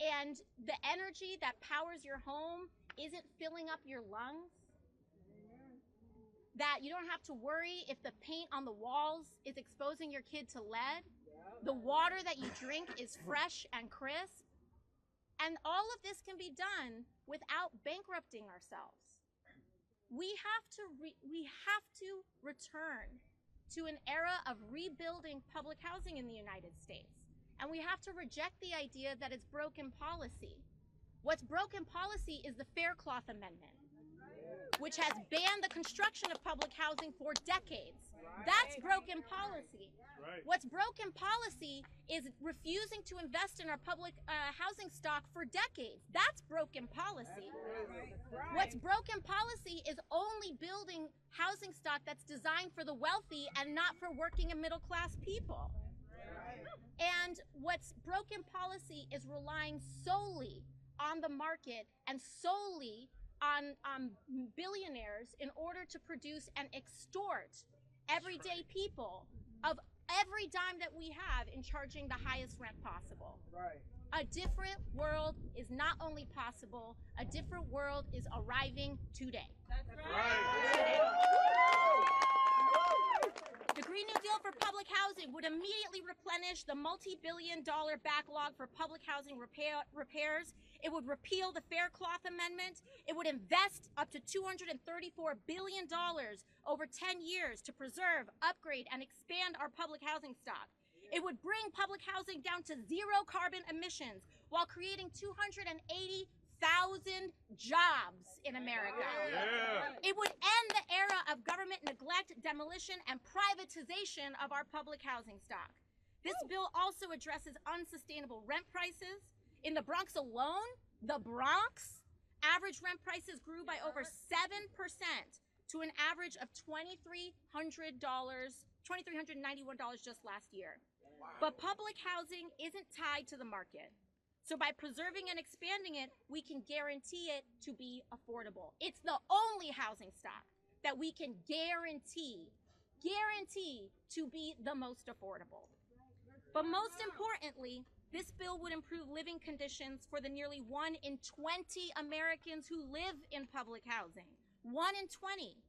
and the energy that powers your home isn't filling up your lungs. That you don't have to worry if the paint on the walls is exposing your kid to lead. The water that you drink is fresh and crisp. And all of this can be done without bankrupting ourselves. We have to return to an era of rebuilding public housing in the United States. And we have to reject the idea that it's broken policy. What's broken policy is the Faircloth Amendment, which has banned the construction of public housing for decades. That's broken policy. What's broken policy is refusing to invest in our public housing stock for decades. That's broken policy. What's broken policy is only building housing stock that's designed for the wealthy and not for working and middle class people. And what's broken policy is relying solely on the market and solely on billionaires in order to produce and extort everyday people of every dime that we have in charging the highest rent possible. A different world is not only possible, a different world is arriving today. The Green New Deal for public housing would immediately replenish the multi-billion-dollar backlog for public housing repairs. It would repeal the Faircloth Amendment. It would invest up to $234 billion over 10 years to preserve, upgrade, and expand our public housing stock. It would bring public housing down to zero carbon emissions while creating 280,000 jobs in America. It would end the era of government neglect, demolition, and privatization of our public housing stock. This bill also addresses unsustainable rent prices. In the Bronx alone, average rent prices grew by over 7% to an average of $2,391 just last year. But public housing isn't tied to the market. So by preserving and expanding it, we can guarantee it to be affordable. It's the only housing stock that we can guarantee to be the most affordable. But most importantly, this bill would improve living conditions for the nearly 1 in 20 Americans who live in public housing. 1 in 20.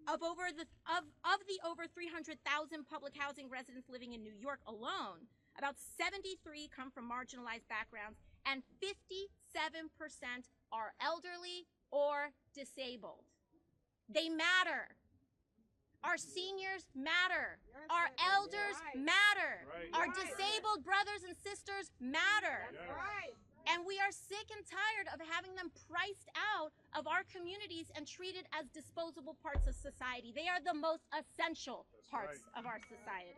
Of the over 300,000 public housing residents living in New York alone, about 73 come from marginalized backgrounds, and 57% are elderly or disabled. They matter. Our seniors matter. Our elders matter. Our disabled brothers and sisters matter. And we are sick and tired of having them priced out of our communities and treated as disposable parts of society. They are the most essential parts of our society.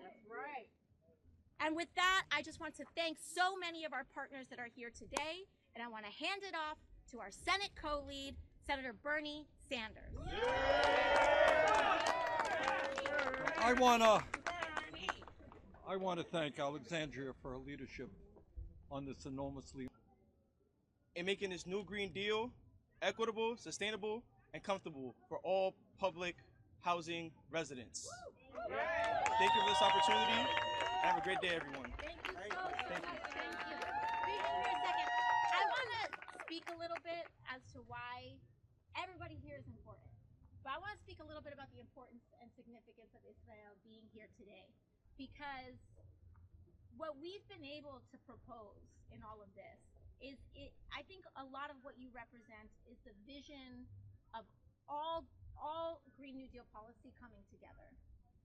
And with that, I just want to thank so many of our partners that are here today, and I want to hand it off to our Senate co-lead, Senator Bernie Sanders. I want to thank Alexandria for her leadership on this enormously in making this new Green Deal equitable, sustainable, and comfortable for all public housing residents. Thank you for this opportunity. Have a great day, everyone. Thank you so much. Thank you. Speak for a second. I want to speak a little bit as to why everybody here is important. But I want to speak a little bit about the importance and significance of Israel being here today. Because what we've been able to propose in all of this is, I think a lot of what you represent is the vision of all Green New Deal policy coming together.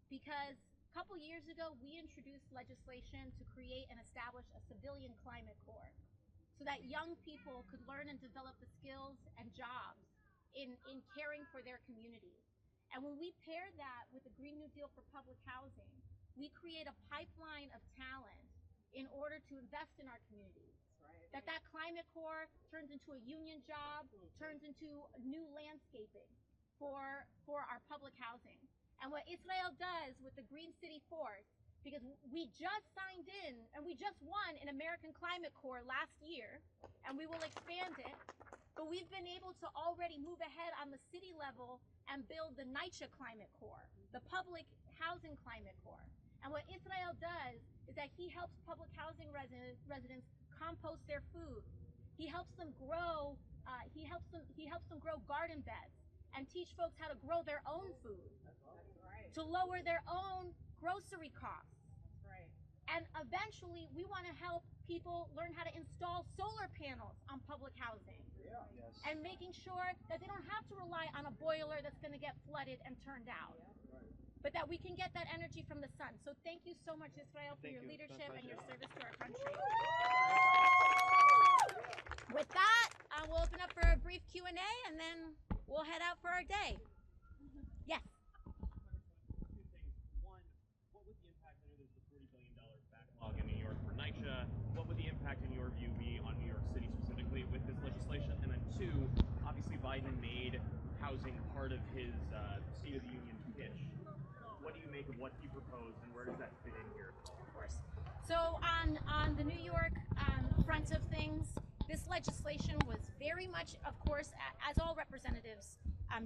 Because a couple years ago, we introduced legislation to create and establish a civilian climate corps so that young people could learn and develop the skills and jobs in caring for their communities. And when we pair that with the Green New Deal for public housing, we create a pipeline of talent in order to invest in our communities. That climate corps turns into a union job, turns into new landscaping for our public housing. And what Israel does with the Green City Force, because we just signed in and we just won an American Climate Corps last year, and we will expand it, but we've been able to already move ahead on the city level and build the NYCHA Climate Corps, the Public Housing Climate Corps. And what Israel does is that he helps public housing residents compost their food. He helps them grow. He helps them grow garden beds and teach folks how to grow their own food, to lower their own grocery costs. And eventually, we want to help people learn how to install solar panels on public housing, and making sure that they don't have to rely on a boiler that's going to get flooded and turned out, but that we can get that energy from the sun. So thank you so much, Israel, for your leadership and your service to our country. With that, we'll open up for a brief Q&A, and then we'll head out for our day. Yes. $40 billion backlog in New York for NYCHA. What would the impact, in your view, be on New York City specifically with this legislation? And then two, obviously Biden made housing part of his State of the Union pitch. What do you make of what he proposed, and where does that fit in here? Of course. So on the New York front of things, this legislation was very much, of course, as all representatives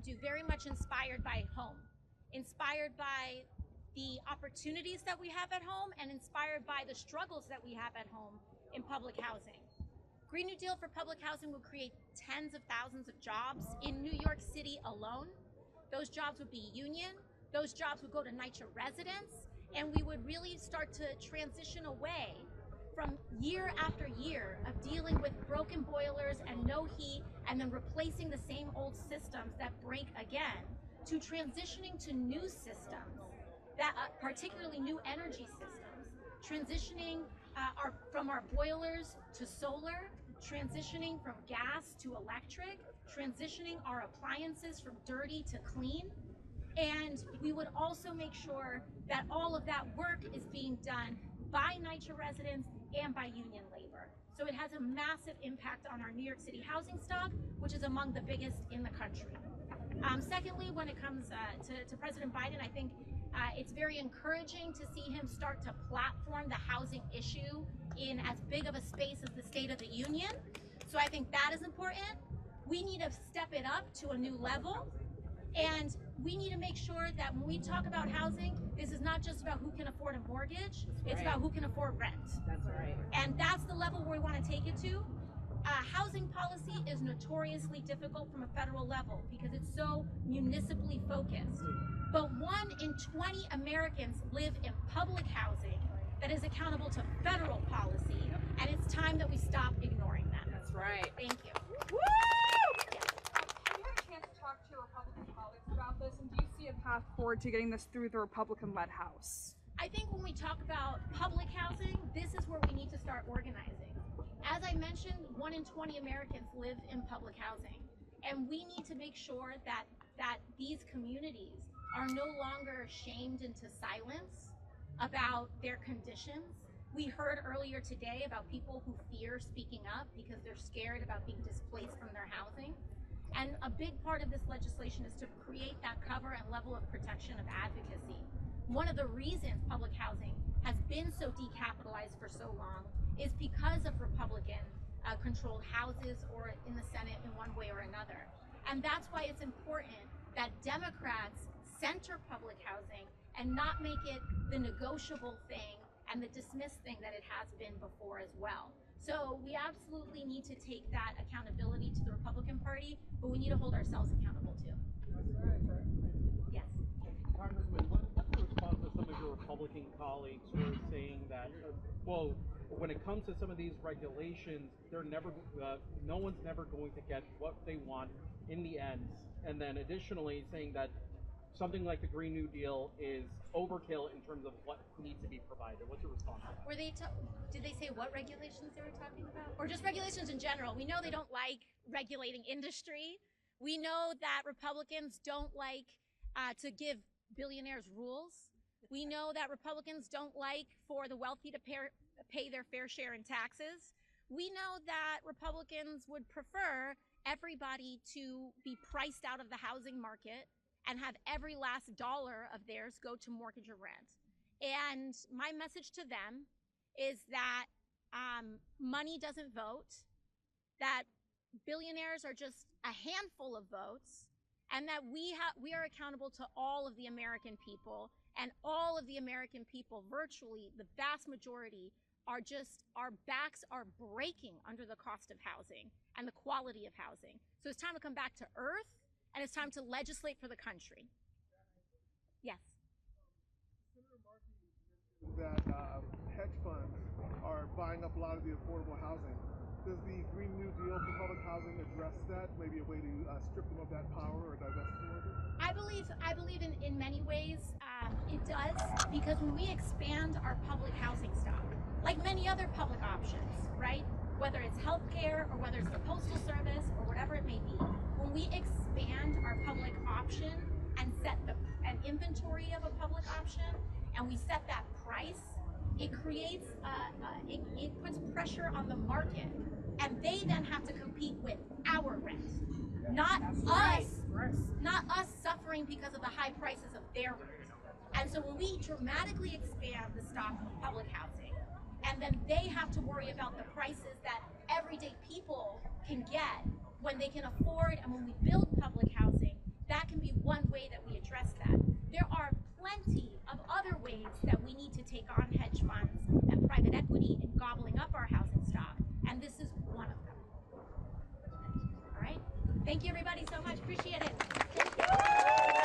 do, very much inspired by home, inspired by the opportunities that we have at home, and inspired by the struggles that we have at home in public housing. Green New Deal for public housing will create tens of thousands of jobs in New York City alone. Those jobs would be union. Those jobs would go to NYCHA residents, and we would really start to transition away from year after year of dealing with broken boilers and no heat, and then replacing the same old systems that break again, to transitioning to new systems, that particularly new energy systems, transitioning from our boilers to solar, transitioning from gas to electric, transitioning our appliances from dirty to clean. And we would also make sure that all of that work is being done by NYCHA residents and by union labor. So it has a massive impact on our New York City housing stock, which is among the biggest in the country. Secondly, when it comes to President Biden, I think it's very encouraging to see him start to platform the housing issue in as big of a space as the State of the Union. So I think that is important. We need to step it up to a new level. And we need to make sure that when we talk about housing, this is not just about who can afford a mortgage, it's about who can afford rent. That's right. And that's the level where we want to take it to. Housing policy is notoriously difficult from a federal level because it's so municipally focused. But 1 in 20 Americans live in public housing that is accountable to federal policy, and it's time that we stop ignoring that. That's right. Thank you. Woo! To talk to your Republican colleagues about this, and do you see a path forward to getting this through the Republican-led House? I think when we talk about public housing, this is where we need to start organizing. As I mentioned, 1 in 20 Americans live in public housing, and we need to make sure that these communities are no longer shamed into silence about their conditions. We heard earlier today about people who fear speaking up because they're scared about being displaced from their housing. And a big part of this legislation is to create that cover and level of protection of advocacy. One of the reasons public housing has been so decapitalized for so long is because of Republican controlled houses or in the Senate in one way or another. And that's why it's important that Democrats center public housing and not make it the negotiable thing and the dismissed thing that it has been before as well. So we absolutely need to take that accountability to the Republican Party, but we need to hold ourselves accountable too. Yes. Congressman, what's the response to some of your Republican colleagues who are saying that, well, when it comes to some of these regulations, they're never, no one's never going to get what they want in the end, and then additionally saying that something like the Green New Deal is overkill in terms of what needs to be provided. What's your response to that? Were they? Did they say what regulations they were talking about, or just regulations in general? We know they don't like regulating industry. We know that Republicans don't like to give billionaires rules. We know that Republicans don't like for the wealthy to pay their fair share in taxes. We know that Republicans would prefer everybody to be priced out of the housing market and have every last dollar of theirs go to mortgage or rent. And my message to them is that money doesn't vote, that billionaires are just a handful of votes, and that we are accountable to all of the American people, and all of the American people, virtually the vast majority, are just, our backs are breaking under the cost of housing and the quality of housing. So it's time to come back to earth, and it's time to legislate for the country. Yes. That hedge funds are buying up a lot of the affordable housing. Does the Green New Deal for public housing address that? Maybe a way to strip them of that power or divest them of it? I believe in many ways it does, because when we expand our public housing stock, like many other public options, right? Whether it's healthcare or whether it's the postal service or whatever it may be, when we expand our public option and set an inventory of a public option and we set that price, it creates, it puts pressure on the market, and they then have to compete with our rent, not us suffering because of the high prices of their rent. And so when we dramatically expand the stock of public housing, and then they have to worry about the prices that everyday people can get when they can afford, and when we build public housing, that can be one way that we address that. There are plenty of other ways that we need to take on hedge funds and private equity and gobbling up our housing stock, and this is one of them. All right? Thank you everybody so much, appreciate it.